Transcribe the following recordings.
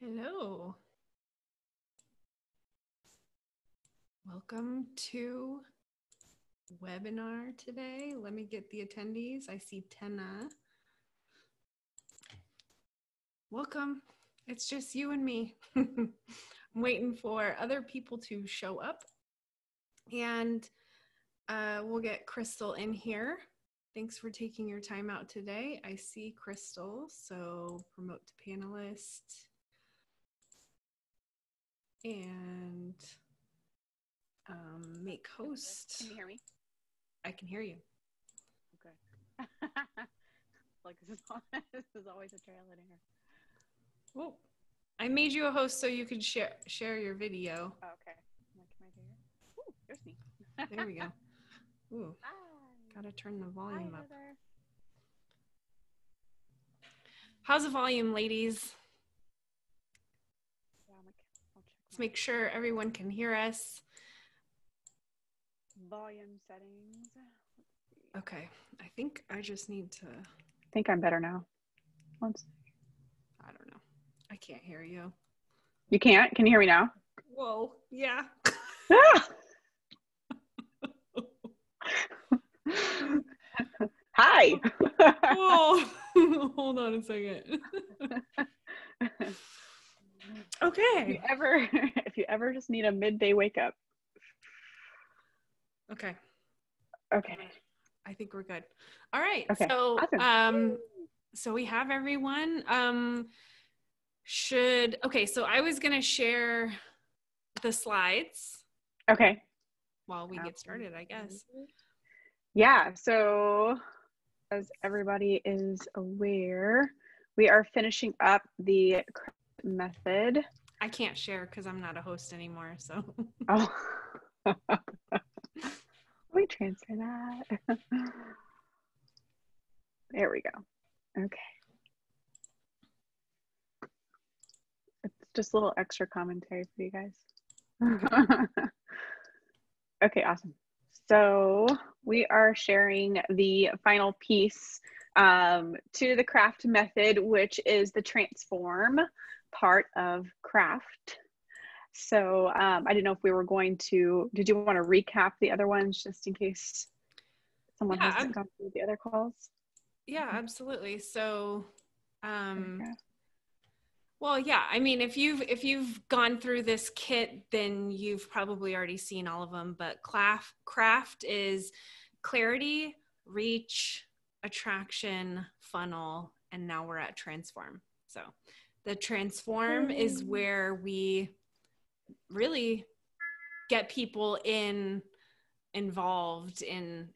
Hello. Welcome to webinar today. Let me get the attendees. I see Tenna. Welcome. It's just you and me. I'm waiting for other people to show up, and we'll get Crystal in here. Thanks for taking your time out today. I see Crystal, so promote to panelist. And make host. Can you hear me? I can hear you. Okay. Like this is always a trial and error. Whoa. I made you a host so you could share your video. Oh, okay. Like, can I do it? Ooh, there's me. There we go. Ooh. Hi. Gotta turn the volume Hi, up. Heather. How's the volume, ladies? Yeah, I'll check. Let's make sure everyone can hear us. Volume settings. Let's see. Okay. I think I just need to. I think I'm better now. I don't know. I can't hear you. You can't? Can you hear me now? Whoa. Yeah. Ah! Hi. Whoa. Hold on a second. Okay. If you ever just need a midday wake up. Okay. Okay. I think we're good. All right. Okay. So, Awesome. so we have everyone. So I was going to share the slides. Okay. While we get started, I guess. Yeah. So as everybody is aware, we are finishing up the method. I can't share because I'm not a host anymore. So. Oh. Let me transfer that. There we go. Okay. It's just a little extra commentary for you guys. Okay, awesome. So we are sharing the final piece to the craft method, which is the transform part of craft. So I didn't know if we were going to, did you want to recap the other ones just in case someone hasn't gone through the other calls? Yeah, absolutely. So, well, yeah, I mean, if you've gone through this kit, then you've probably already seen all of them, but craft is clarity, reach, attraction, funnel, and now we're at transform. So the transform is where we really get people involved in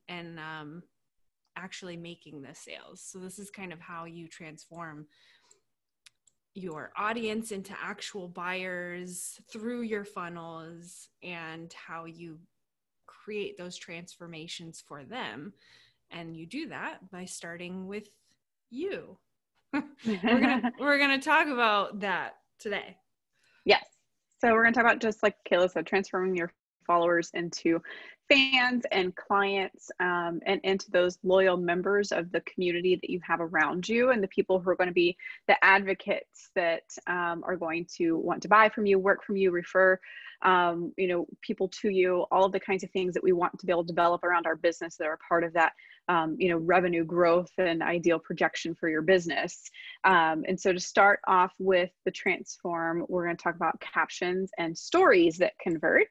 actually making the sales. So this is kind of how you transform your audience into actual buyers through your funnels and how you create those transformations for them. And you do that by starting with you. we're gonna talk about that today. Yes. So we're going to talk about, just like Kayla said, transforming your followers into fans and clients, and into those loyal members of the community that you have around you, and the people who are going to be the advocates that are going to want to buy from you, work from you, refer people to you, all of the kinds of things that we want to be able to develop around our business that are part of that revenue growth and ideal projection for your business. And so to start off with the transform, we're going to talk about captions and stories that convert.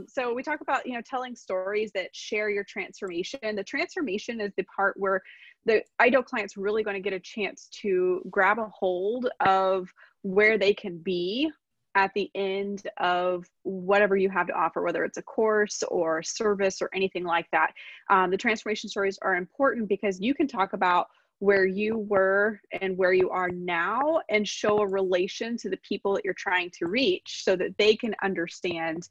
So we talk about, telling stories that share your transformation. The transformation is the part where the ideal client's really going to get a chance to grab a hold of where they can be at the end of whatever you have to offer, whether it's a course or service or anything like that. The transformation stories are important because you can talk about where you were and where you are now and show a relation to the people that you're trying to reach so that they can understand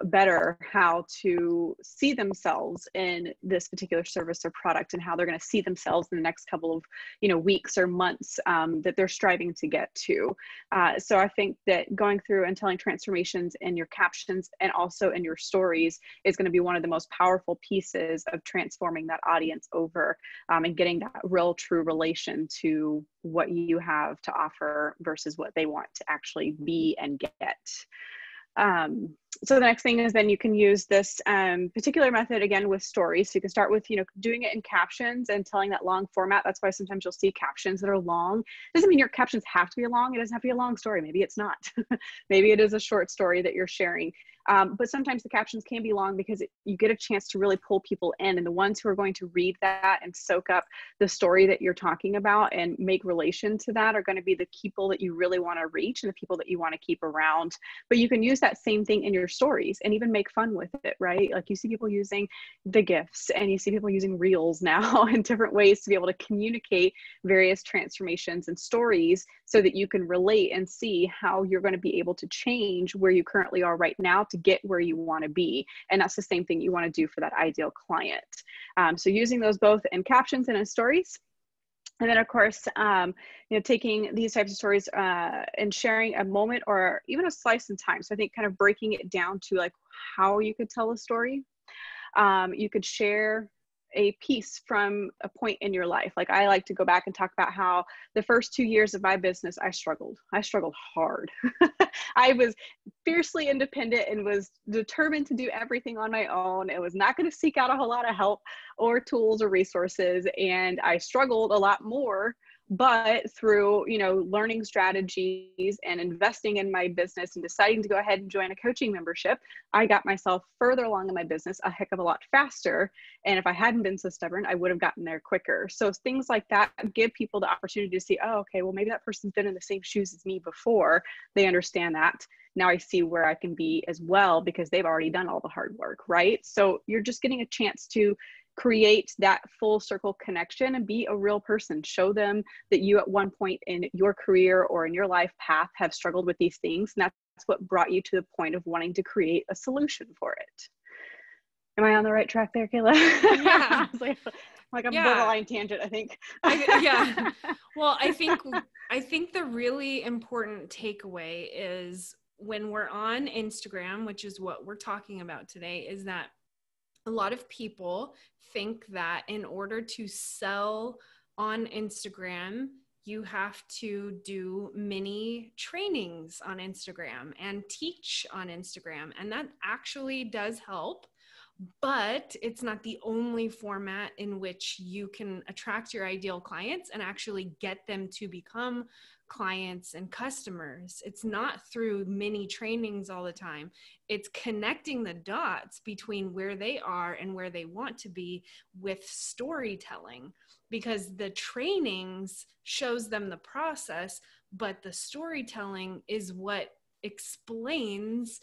better how to see themselves in this particular service or product and how they're going to see themselves in the next couple of weeks or months that they're striving to get to. So I think that going through and telling transformations in your captions and also in your stories is going to be one of the most powerful pieces of transforming that audience over and getting that real real true relation to what you have to offer versus what they want to actually be and get. So the next thing is then you can use this particular method again with stories. So you can start with, doing it in captions and telling that long format. That's why sometimes you'll see captions that are long. Doesn't mean your captions have to be long. It doesn't have to be a long story. Maybe it's not. Maybe it is a short story that you're sharing. But sometimes the captions can be long because you get a chance to really pull people in. And the ones who are going to read that and soak up the story that you're talking about and make relation to that are going to be the people that you really want to reach and the people that you want to keep around. But you can use that same thing in your stories and even make fun with it, right? Like you see people using the GIFs and you see people using reels now in different ways to be able to communicate various transformations and stories so that you can relate and see how you're going to be able to change where you currently are right now to get where you want to be. And that's the same thing you want to do for that ideal client. So using those both in captions and in stories. And then of course, taking these types of stories and sharing a moment or even a slice in time. So I think kind of breaking it down to like how you could tell a story. You could share a piece from a point in your life. Like I like to go back and talk about how the first 2 years of my business, I struggled hard. I was fiercely independent and was determined to do everything on my own. It was not going to seek out a whole lot of help or tools or resources. And I struggled a lot more, but through, learning strategies and investing in my business and deciding to go ahead and join a coaching membership, I got myself further along in my business a heck of a lot faster. And if I hadn't been so stubborn, I would have gotten there quicker. So things like that give people the opportunity to see, oh, okay, well, maybe that person's been in the same shoes as me before. They understand that. Now I see where I can be as well because they've already done all the hard work, right? So you're just getting a chance to create that full circle connection and be a real person. Show them that you at one point in your career or in your life path have struggled with these things. And that's what brought you to the point of wanting to create a solution for it. Am I on the right track there, Kayla? Yeah. like a borderline tangent, I think. Yeah. Well, I think the really important takeaway is when we're on Instagram, which is what we're talking about today, is that a lot of people think that in order to sell on Instagram, you have to do mini trainings on Instagram and teach on Instagram. And that actually does help, but it's not the only format in which you can attract your ideal clients and actually get them to become clients and customers. It's not through mini trainings all the time. It's connecting the dots between where they are and where they want to be with storytelling, because the trainings shows them the process, but the storytelling is what explains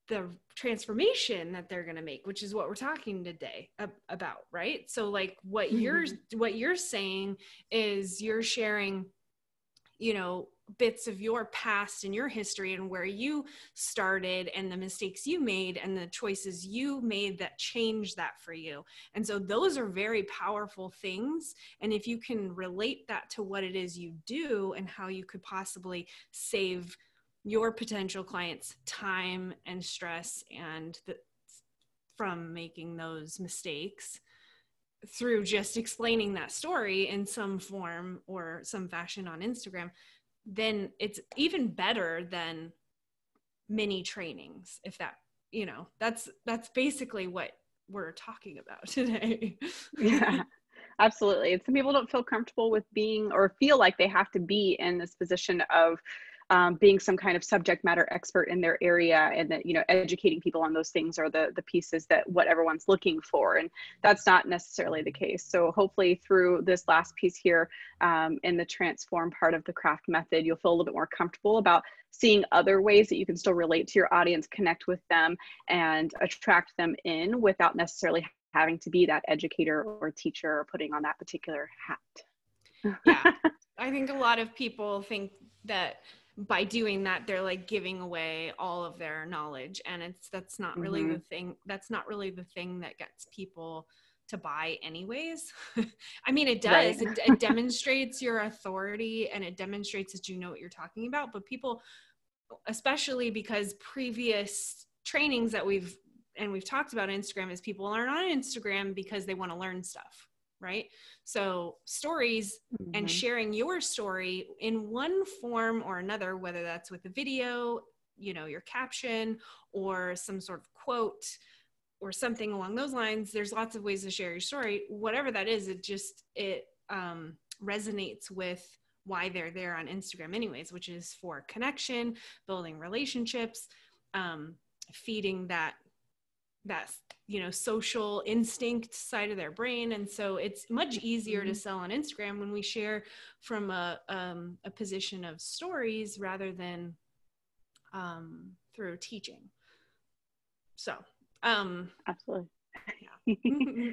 the transformation that they're going to make, which is what we're talking today about, right? So like what you're saying is you're sharing, bits of your past and your history and where you started and the mistakes you made and the choices you made that changed that for you. And so those are very powerful things. And if you can relate that to what it is you do and how you could possibly save your potential clients time and stress and from making those mistakes through just explaining that story in some form or some fashion on Instagram, then it's even better than mini trainings. If that, that's basically what we're talking about today. Yeah, absolutely. And some people don't feel comfortable with being or feel like they have to be in this position of being some kind of subject matter expert in their area, and that, educating people on those things are the pieces that what everyone's looking for. And that's not necessarily the case. So hopefully through this last piece here in the transform part of the craft method, you'll feel a little bit more comfortable about seeing other ways that you can still relate to your audience, connect with them, and attract them in without necessarily having to be that educator or teacher or putting on that particular hat. Yeah. I think a lot of people think that by doing that, they're like giving away all of their knowledge. And that's not really the thing. That's not really the thing that gets people to buy anyways. I mean, it does, right. It demonstrates your authority and it demonstrates that you know what you're talking about, but people, especially because previous trainings that we've talked about on Instagram, is people aren't on Instagram because they want to learn stuff, right? So stories and sharing your story in one form or another, whether that's with a video, you know, your caption or some sort of quote or something along those lines. There's lots of ways to share your story. Whatever that is, it resonates with why they're there on Instagram anyways, which is for connection, building relationships, feeding that you know, social instinct side of their brain. And so it's much easier to sell on Instagram when we share from a position of stories rather than through teaching. So absolutely. Yeah.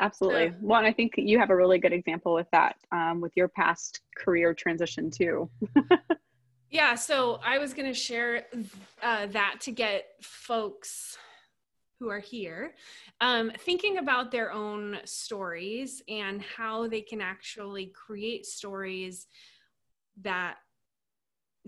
Absolutely. Well, and I think you have a really good example with that, with your past career transition too. Yeah, so I was going to share that to get folks who are here thinking about their own stories and how they can actually create stories that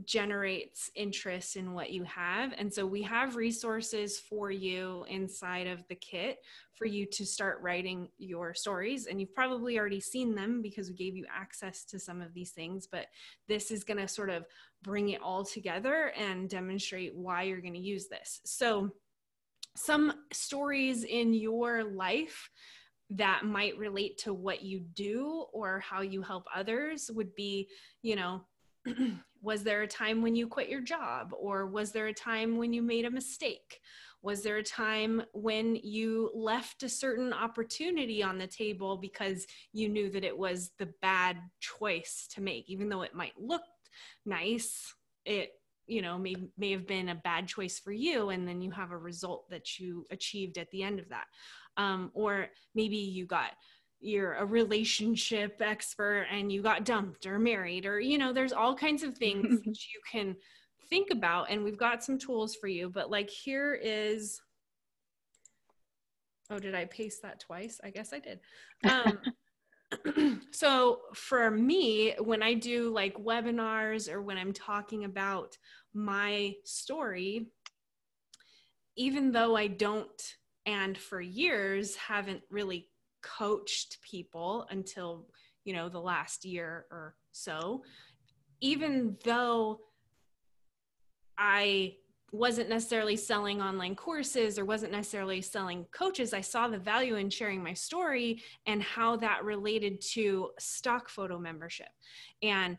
generates interest in what you have. And so we have resources for you inside of the kit for you to start writing your stories. And you've probably already seen them because we gave you access to some of these things, but this is going to sort of bring it all together and demonstrate why you're going to use this. So some stories in your life that might relate to what you do or how you help others would be, you know, was there a time when you quit your job? Or was there a time when you made a mistake? Was there a time when you left a certain opportunity on the table because you knew that it was the bad choice to make? Even though it might look nice, it, you know, may have been a bad choice for you, and then you have a result that you achieved at the end of that. Or maybe you're a relationship expert and you got dumped or married, or, you know, there's all kinds of things that you can think about, and we've got some tools for you. But like, here is, oh, did I paste that twice? I guess I did. So for me, when I do like webinars or when I'm talking about my story, even though I don't, and for years haven't really coached people until, you know, the last year or so, even though I wasn't necessarily selling online courses or wasn't necessarily selling coaches, I saw the value in sharing my story and how that related to stock photo membership. And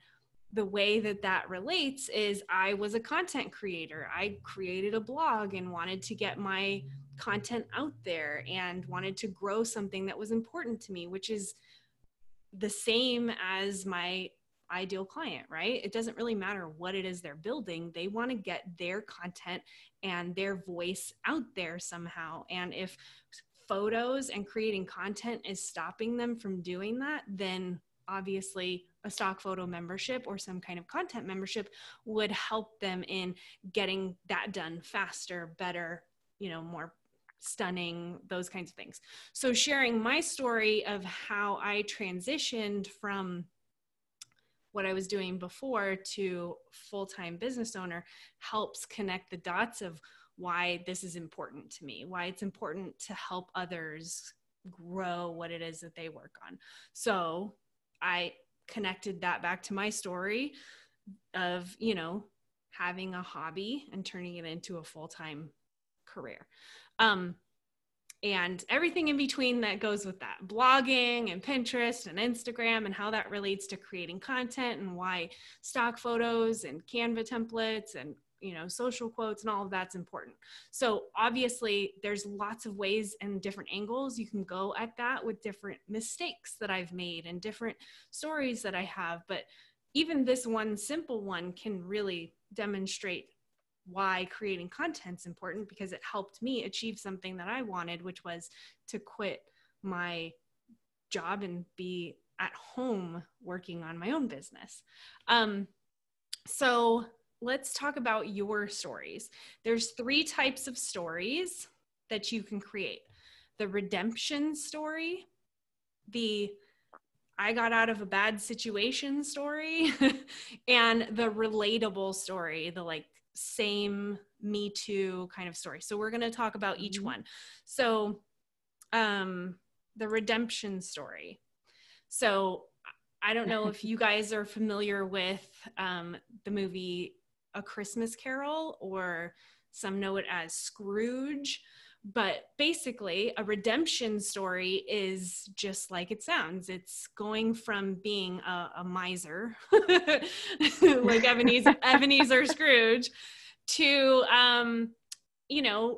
the way that that relates is I was a content creator. I created a blog and wanted to get my content out there and wanted to grow something that was important to me, which is the same as my ideal client, right? It doesn't really matter what it is they're building. They want to get their content and their voice out there somehow. And if photos and creating content is stopping them from doing that, then obviously a stock photo membership or some kind of content membership would help them in getting that done faster, better, you know, more stunning, those kinds of things. So sharing my story of how I transitioned from what I was doing before to full-time business owner helps connect the dots of why this is important to me, why it's important to help others grow what it is that they work on. So I connected that back to my story of, you know, having a hobby and turning it into a full-time career. And everything in between that goes with that, blogging and Pinterest and Instagram, and how that relates to creating content and why stock photos and Canva templates and, you know, social quotes and all of that's important. So obviously there's lots of ways and different angles you can go at that with different mistakes that I've made and different stories that I have. But even this one simple one can really demonstrate why creating content's important, because it helped me achieve something that I wanted, which was to quit my job and be at home working on my own business. So let's talk about your stories. There's 3 types of stories that you can create: the redemption story, the I got out of a bad situation story, and the relatable story, the like same Me Too kind of story. So we're going to talk about each one. So the redemption story. So I don't know if you guys are familiar with the movie A Christmas Carol, or some know it as Scrooge. But basically, a redemption story is just like it sounds. It's going from being a miser, like Ebenezer Scrooge, to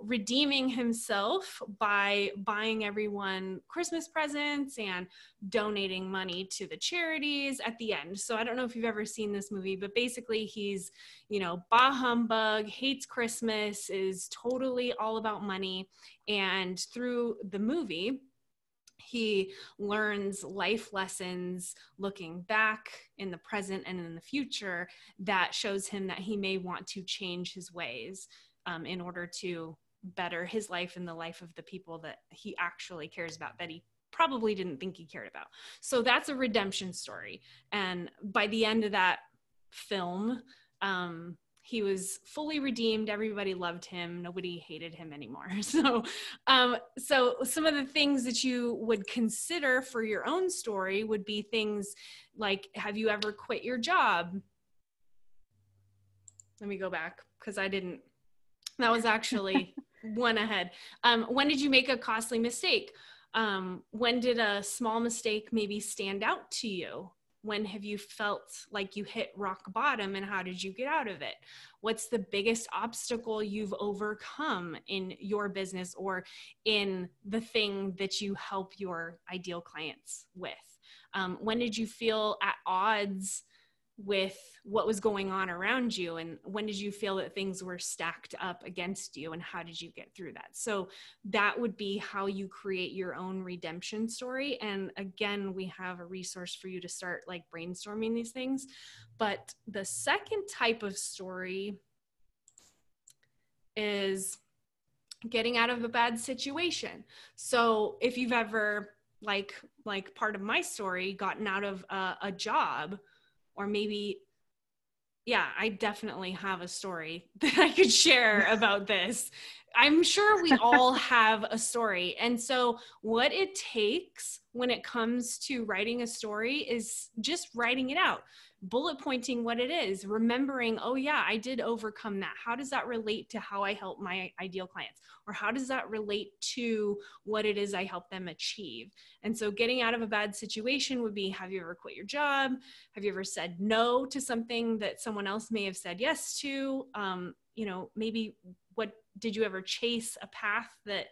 redeeming himself by buying everyone Christmas presents and donating money to the charities at the end. So I don't know if you've ever seen this movie, but basically he's, bah humbug, hates Christmas, is totally all about money. And through the movie, he learns life lessons looking back in the present and in the future that shows him that he may want to change his ways in order to better his life and the life of the people that he actually cares about, that he probably didn't think he cared about. So that's a redemption story. And by the end of that film, he was fully redeemed. Everybody loved him. Nobody hated him anymore. So some of the things that you would consider for your own story would be things like, have you ever quit your job? Let me go back, because that was actually one ahead. When did you make a costly mistake? When did a small mistake maybe stand out to you? When have you felt like you hit rock bottom, and how did you get out of it? What's the biggest obstacle you've overcome in your business or in the thing that you help your ideal clients with? When did you feel at odds with what was going on around you, and when did you feel that things were stacked up against you, and how did you get through that? So that would be how you create your own redemption story. And again, we have a resource for you to start like brainstorming these things. But the second type of story is getting out of a bad situation. So if you've ever, like part of my story, gotten out of a job, or maybe, I definitely have a story that I could share about this. I'm sure we all have a story. And so what it takes when it comes to writing a story is just writing it out, bullet pointing what it is, remembering, oh yeah, I did overcome that. How does that relate to how I help my ideal clients? Or how does that relate to what it is I help them achieve? And so getting out of a bad situation would be, have you ever quit your job? Have you ever said no to something that someone else may have said yes to? Maybe what did you ever chase a path that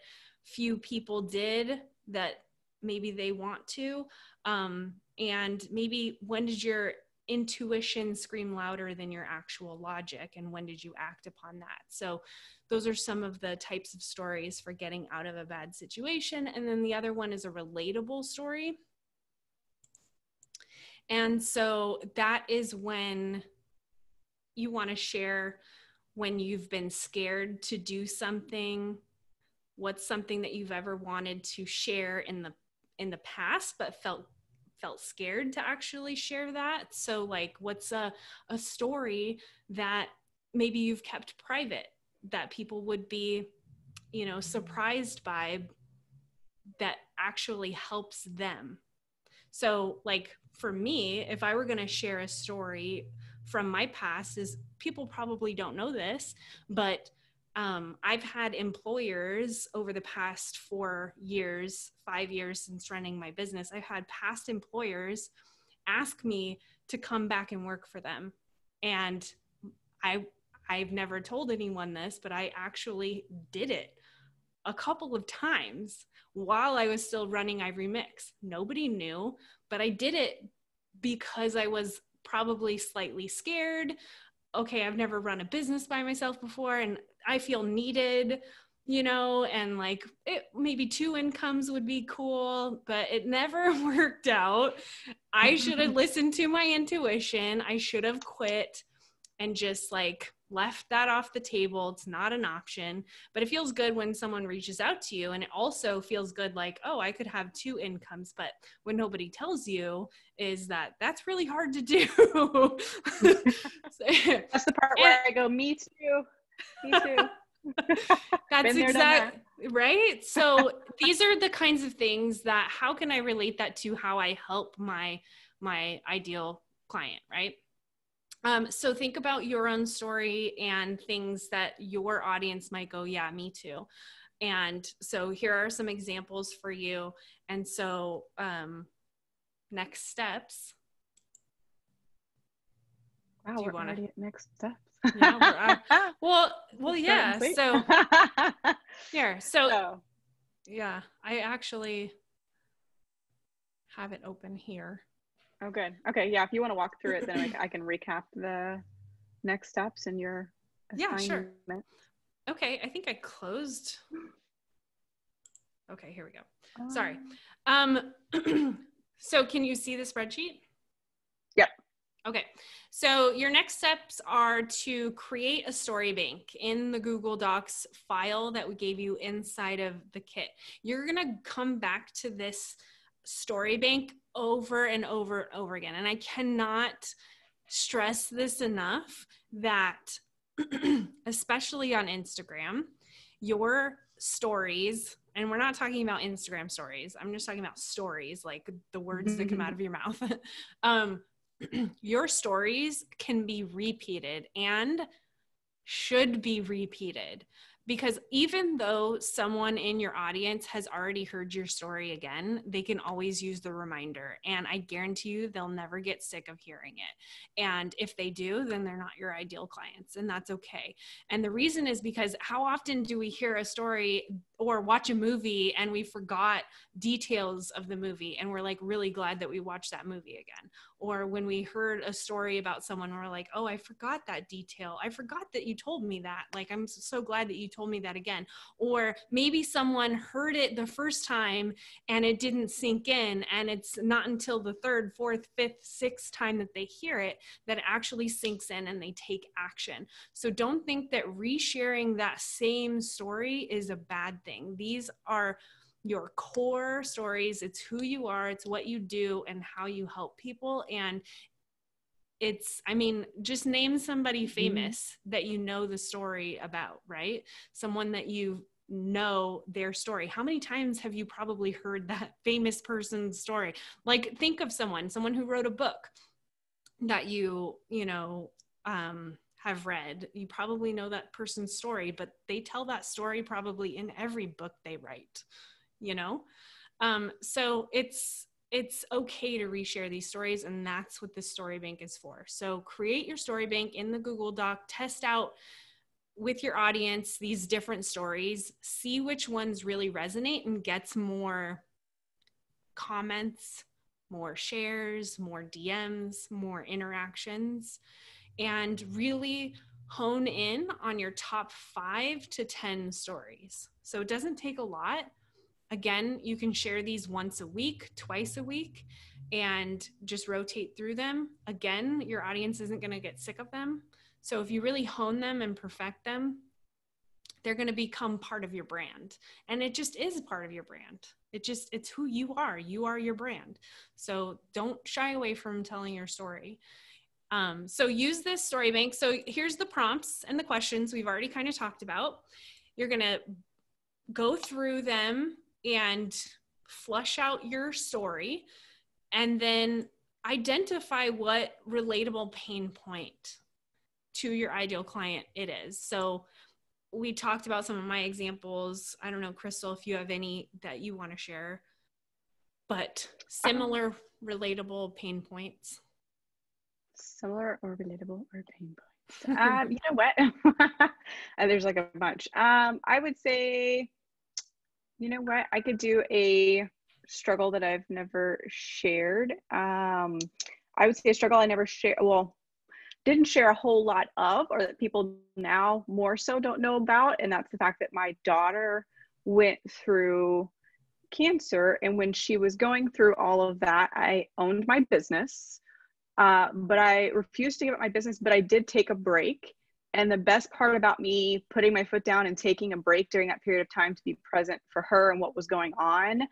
few people did that maybe they want to? And maybe when did your intuition scream louder than your actual logic, and when did you act upon that? So those are some of the types of stories for getting out of a bad situation. And then the other one is a relatable story. And so that is when you want to share when you've been scared to do something, what's something that you've ever wanted to share in the past but felt scared to actually share that. So like, what's a story that maybe you've kept private that people would be, surprised by, that actually helps them? So like for me, if I were going to share a story from my past, is people probably don't know this, but I've had employers over the past 5 years since running my business. I've had past employers ask me to come back and work for them. And I've never told anyone this, but I actually did it a couple of times while I was still running Ivory Mix. Nobody knew, but I did it because I was probably slightly scared. Okay, I've never run a business by myself before, and I feel needed, and like maybe 2 incomes would be cool, but it never worked out. I should have listened to my intuition. I should have quit and just like left that off the table. It's not an option, but it feels good when someone reaches out to you. And it also feels good like, oh, I could have 2 incomes, but what nobody tells you is that that's really hard to do. That's the part where I go, me too. That's Right? So these are the kinds of things that, how can I relate that to how I help my ideal client, right? So think about your own story and things that your audience might go, yeah, me too. And so here are some examples for you. And so next steps. Wow, we're already at next steps. Yeah, well, yeah. So here, so yeah, I actually have it open here. Oh, good. Okay, yeah. If you want to walk through it, then I can recap the next steps in your assignment. Yeah, sure. Okay, I think I closed. Okay, here we go. Sorry. So can you see the spreadsheet? Yep. Okay, so your next steps are to create a story bank in the Google Docs file that we gave you inside of the kit. You're gonna come back to this story bank over and over and over again. And I cannot stress this enough that especially on Instagram, your stories, and we're not talking about Instagram stories, I'm just talking about stories, like the words that come out of your mouth. Your stories can be repeated and should be repeated, because even though someone in your audience has already heard your story again, they can always use the reminder. And I guarantee you they'll never get sick of hearing it. And if they do, then they're not your ideal clients, and that's okay. And the reason is because how often do we hear a story or watch a movie and we forgot details of the movie and we're like really glad that we watched that movie again? Or when we heard a story about someone, we're like, oh, I forgot that detail. I forgot that you told me that. Like, I'm so glad that you told me that again. Or maybe someone heard it the first time and it didn't sink in. And it's not until the third, fourth, fifth, sixth time that they hear it that it actually sinks in and they take action. So don't think that resharing that same story is a bad thing. These are your core stories. It's who you are, it's what you do, and how you help people. And it's, I mean, just name somebody famous that you know the story about, right? Someone that you know their story. How many times have you probably heard that famous person's story? Like, think of someone who wrote a book that you know, have read. You probably know that person's story, but they tell that story probably in every book they write, you know? So it's okay to reshare these stories, and that's what the story bank is for. So create your story bank in the Google Doc, test out with your audience these different stories, see which ones really resonate and gets more comments, more shares, more DMs, more interactions, and really hone in on your top 5 to 10 stories. So it doesn't take a lot. Again, you can share these once a week, twice a week, and just rotate through them. Again, your audience isn't going to get sick of them. So if you really hone them and perfect them, they're going to become part of your brand. And it just is part of your brand. It's who you are. You are your brand. So don't shy away from telling your story. So use this story bank. So here's the prompts and the questions we've already kind of talked about. You're going to go through them and flush out your story, and then identify what relatable pain point to your ideal client it is. So we talked about some of my examples. I don't know, Crystal, if you have any that you want to share, but similar relatable pain points. Similar or relatable or pain points. You know what? There's like a bunch. I would say, you know what? I could do a struggle that I've never shared. I would say a struggle I never shared. Well, didn't share a whole lot of, or that people now more so don't know about. And that's the fact that my daughter went through cancer. And when she was going through all of that, I owned my business, but I refused to give up my business, but I did take a break. And the best part about me putting my foot down and taking a break during that period of time to be present for her and what was going on,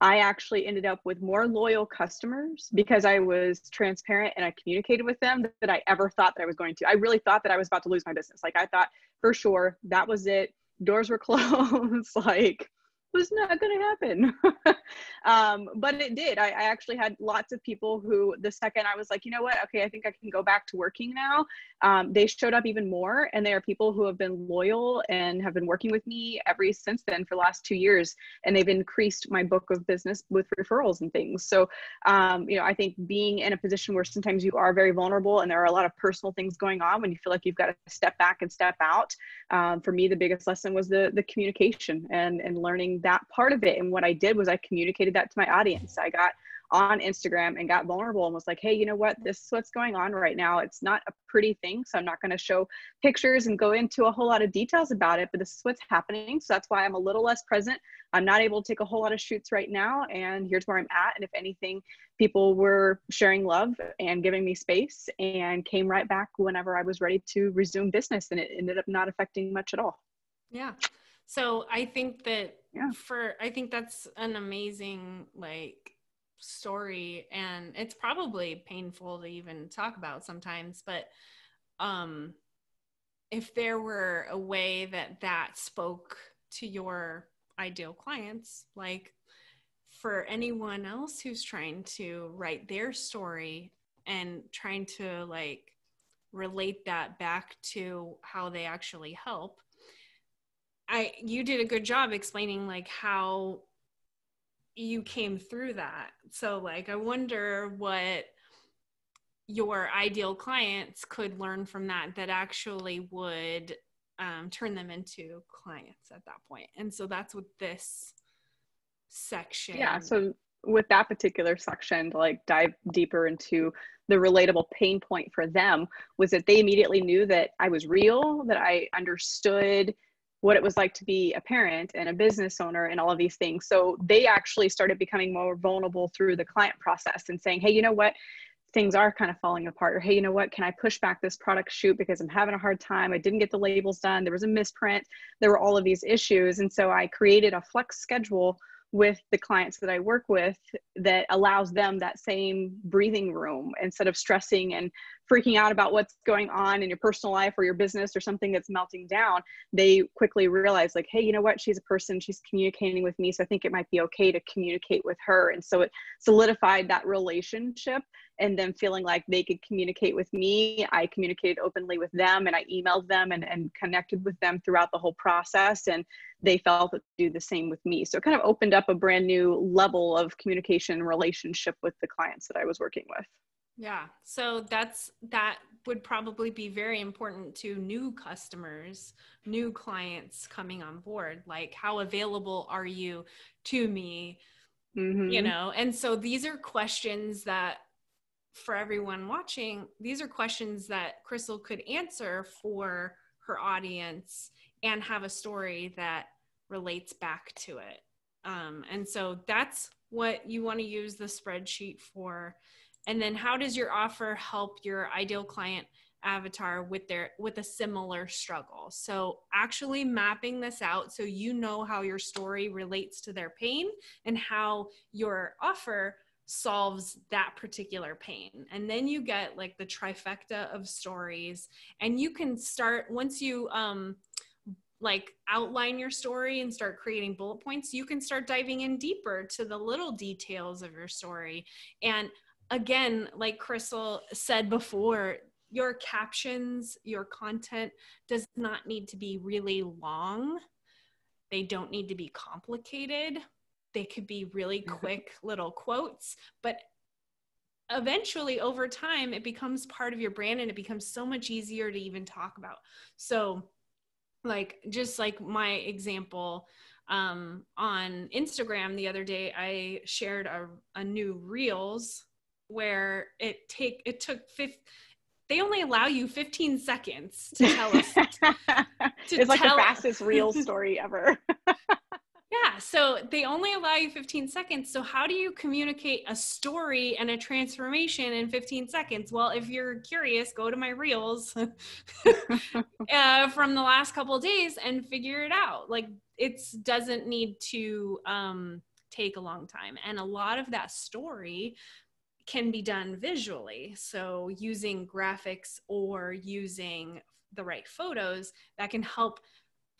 I actually ended up with more loyal customers because I was transparent and I communicated with them that I ever thought that I was going to. I really thought that I was about to lose my business. Like, I thought for sure that was it. doors were closed, like was not going to happen. But it did. I actually had lots of people who, the second I was like, you know what, okay, I think I can go back to working now, they showed up even more. And they are people who have been loyal and have been working with me ever since then for the last 2 years. And they've increased my book of business with referrals and things. So, I think being in a position where sometimes you are very vulnerable and there are a lot of personal things going on, when you feel like you've got to step back and step out, for me, the biggest lesson was the communication and learning that part of it. And what I did was I communicated that to my audience. I got on Instagram and got vulnerable and was like, hey, you know what? This is what's going on right now. It's not a pretty thing. So I'm not going to show pictures and go into a whole lot of details about it, but this is what's happening. So that's why I'm a little less present. I'm not able to take a whole lot of shoots right now. And here's where I'm at. And if anything, people were sharing love and giving me space and came right back whenever I was ready to resume business. And it ended up not affecting much at all. Yeah. So I think that I think that's an amazing story, and it's probably painful to even talk about sometimes, but if there were a way that spoke to your ideal clients, like for anyone else who's trying to write their story and trying to relate that back to how they actually help, you did a good job explaining how you came through that. So I wonder what your ideal clients could learn from that actually would turn them into clients at that point. And so that's what this section. Yeah. So with that particular section, to dive deeper into the relatable pain point for them, was that they immediately knew that I was real, that I understood what it was like to be a parent and a business owner and all of these things. So they actually started becoming more vulnerable through the client process and saying, hey, you know what? Things are kind of falling apart. Or, hey, you know what? Can I push back this product shoot because I'm having a hard time? I didn't get the labels done. There was a misprint. There were all of these issues. And so I created a flex schedule with the clients that I work with that allows them that same breathing room. Instead of stressing and freaking out about what's going on in your personal life or your business or something that's melting down, they quickly realize hey, you know what? She's a person, she's communicating with me. So I think it might be okay to communicate with her. And so it solidified that relationship, and them feeling like they could communicate with me. I communicated openly with them, and I emailed them and connected with them throughout the whole process. And they felt to do the same with me. So it kind of opened up a brand new level of communication and relationship with the clients that I was working with. Yeah. So that would probably be very important to new customers, new clients coming on board. How available are you to me? Mm-hmm. And so these are questions that, for everyone watching, these are questions that Crystal could answer for her audience and have a story that relates back to it. And so that's what you want to use the spreadsheet for. And then how does your offer help your ideal client avatar with a similar struggle? So actually mapping this out so you know how your story relates to their pain and how your offer solves that particular pain. And then you get the trifecta of stories, and you can start, once you outline your story and start creating bullet points, you can start diving in deeper to the little details of your story. And again, like Crystal said before, your captions, your content does not need to be really long. They don't need to be complicated. They could be really quick little quotes, but eventually over time, it becomes part of your brand and it becomes so much easier to even talk about. So just like my example, on Instagram the other day, I shared a new Reels where they only allow you 15 seconds to tell us. It's like the fastest Reels story ever. Yeah, so they only allow you 15 seconds. So how do you communicate a story and a transformation in 15 seconds? Well, if you're curious, go to my Reels from the last couple of days and figure it out. It doesn't need to take a long time. And a lot of that story can be done visually. So using graphics or using the right photos that can help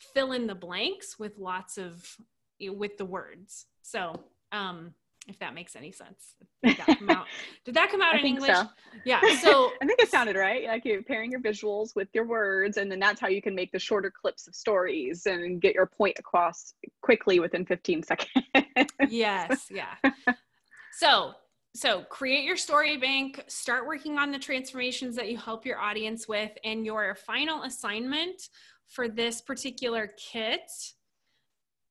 fill in the blanks with with the words. So, if that makes any sense. Did that come out? Did that come out I in think English? so. Yeah. So I think it sounded right. Like you're pairing your visuals with your words, and then that's how you can make the shorter clips of stories and get your point across quickly within 15 seconds. yes. Yeah. So create your story bank, start working on the transformations that you help your audience with, and your final assignment for this particular kit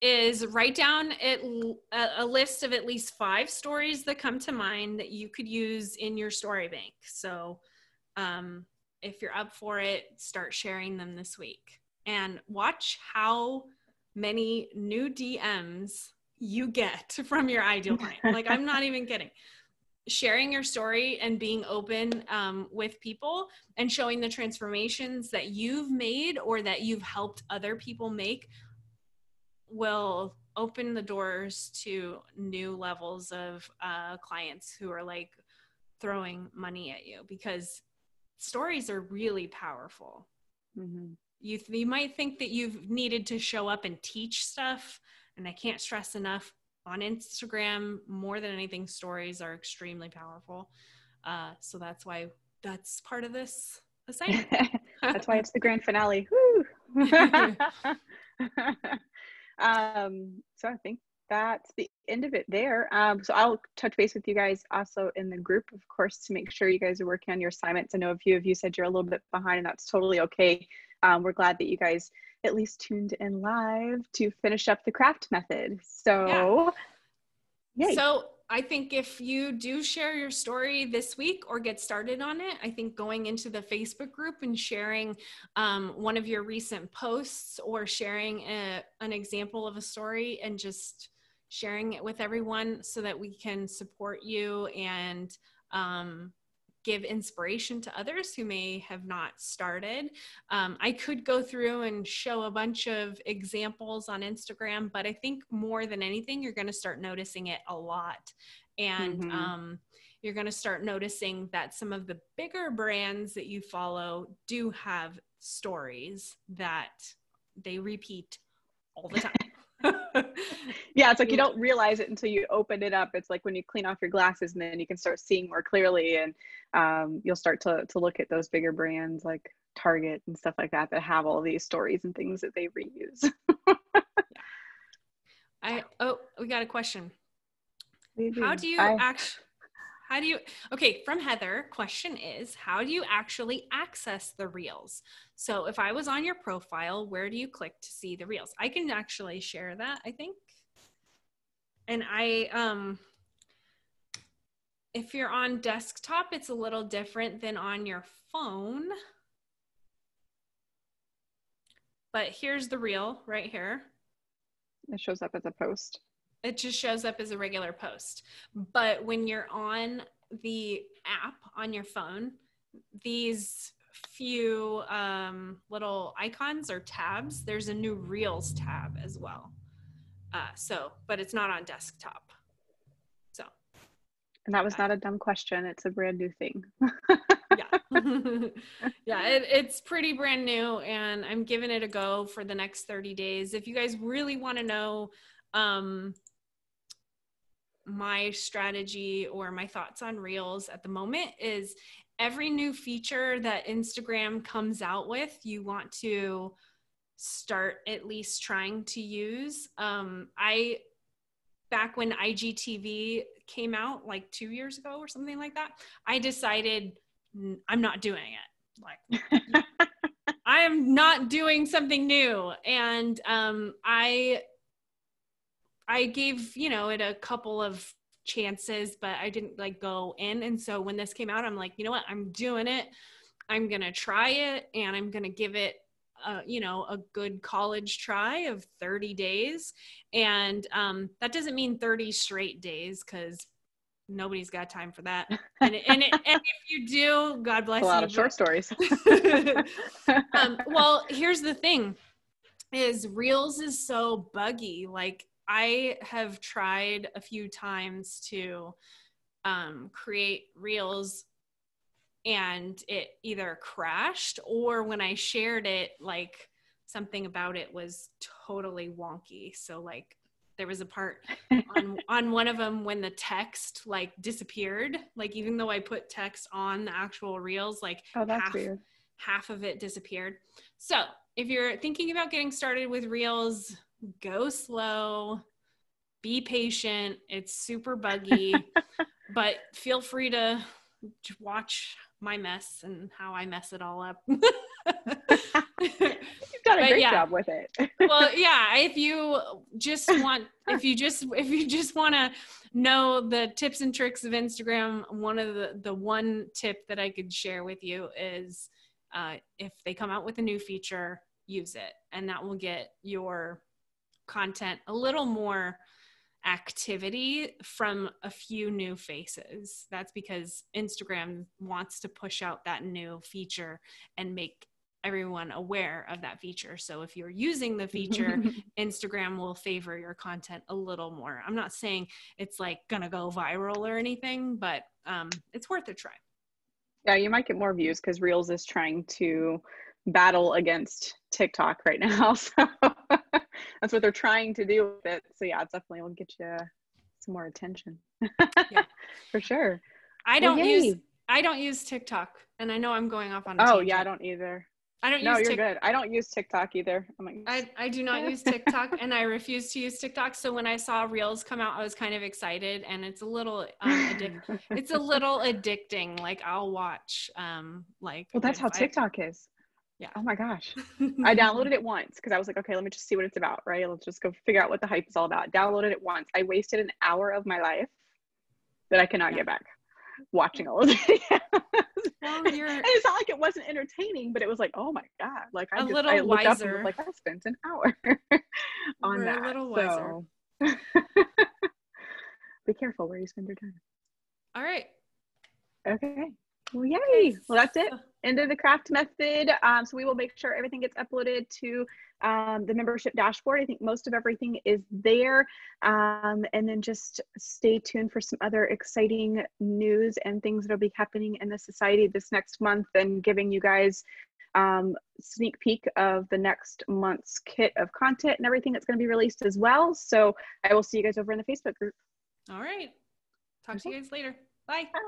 is write down a list of at least 5 stories that come to mind that you could use in your story bank. So if you're up for it, start sharing them this week and watch how many new DMs you get from your ideal client. Like, I'm not even kidding. Sharing your story and being open with people and showing the transformations that you've made or that you've helped other people make will open the doors to new levels of clients who are like throwing money at you, because stories are really powerful. Mm-hmm. You might think that you've needed to show up and teach stuff, and I can't stress enough, on Instagram, more than anything, stories are extremely powerful. So that's why that's part of this assignment. That's why it's the grand finale. Woo! So I think that's the end of it there. So I'll touch base with you guys also in the group, of course, to make sure you guys are working on your assignments. I know a few of you said you're a little bit behind, and that's totally okay. We're glad that you guys at least tuned in live to finish up the craft method. So, yeah. So I think if you do share your story this week or get started on it, I think going into the Facebook group and sharing one of your recent posts or sharing an example of a story and just sharing it with everyone so that we can support you and give inspiration to others who may have not started. I could go through and show a bunch of examples on Instagram, but I think more than anything, you're going to start noticing it a lot. And you're going to start noticing that some of the bigger brands that you follow do have stories that they repeat all the time. Yeah, it's like you don't realize it until you open it up. It's like when you clean off your glasses and then you can start seeing more clearly, and you'll start to look at those bigger brands like Target and stuff like that have all these stories and things that they reuse. We got a question. Okay, from Heather, question is, how do you actually access the reels? So if I was on your profile, where do you click to see the reels? I can actually share that, I think. And if you're on desktop, it's a little different than on your phone. But here's the reel right here. It shows up as a post. It just shows up as a regular post. But when you're on the app on your phone, these few little icons or tabs, there's a new Reels tab as well. But it's not on desktop. So. And that was not a dumb question. It's a brand new thing. Yeah, it's pretty brand new, and I'm giving it a go for the next 30 days. If you guys really want to know my strategy or my thoughts on Reels at the moment, is every new feature that Instagram comes out with, you want to start at least trying to use. Back when IGTV came out like 2 years ago or something like that, I decided I'm not doing it. Like, I am not doing something new. And I gave, it a couple of chances, but I didn't like go in. And so when this came out, I'm like, you know what, I'm doing it. I'm going to try it, and I'm going to give it a good college try of 30 days. And that doesn't mean 30 straight days, because nobody's got time for that. And if you do, God bless you. A lot of short stories. Well, here's the thing, is Reels is so buggy. Like, I have tried a few times to create Reels, and it either crashed, or when I shared it, like something about it was totally wonky. So like there was a part on one of them when the text like disappeared, like even though I put text on the actual reels, like Oh, that's weird. Half of it disappeared. So if you're thinking about getting started with reels, go slow, be patient. It's super buggy, but feel free to watch my mess and how I mess it all up. You've done a great job with it. Well, yeah, if you just want to know the tips and tricks of Instagram, one of the one tip that I could share with you is if they come out with a new feature, use it, and that will get your content a little more activity from a few new faces. That's because Instagram wants to push out that new feature and make everyone aware of that feature. So if you're using the feature, Instagram will favor your content a little more. I'm not saying it's like gonna go viral or anything, but it's worth a try. Yeah, you might get more views because Reels is trying to battle against TikTok right now. So that's what they're trying to do with it. So yeah, it definitely will get you some more attention. Yeah, for sure. I don't use TikTok, and I know I'm going off on a tangent. Yeah, I don't either. No, you're good. I don't use TikTok either. I do not use TikTok, and I refuse to use TikTok. So when I saw Reels come out, I was kind of excited, and it's a little it's a little addicting. Like I'll watch well, that's how TikTok is. Yeah. Oh my gosh. I downloaded it once because I was like, okay, let me just see what it's about, right? Let's just go figure out what the hype is all about. Downloaded it once. I wasted an hour of my life that I cannot get back watching all of the videos. Well, and it's not like it wasn't entertaining, but it was like, oh my God. Like I looked up and was like, I spent an hour on that. A little wiser. So be careful where you spend your time. All right. Okay. Well, yay. Well, that's it. End of the craft method. So we will make sure everything gets uploaded to the membership dashboard. I think most of everything is there. And then just stay tuned for some other exciting news and things that will be happening in the society this next month, and giving you guys sneak peek of the next month's kit of content and everything that's going to be released as well. So I will see you guys over in the Facebook group. All right. Talk to you guys later. Bye. Bye.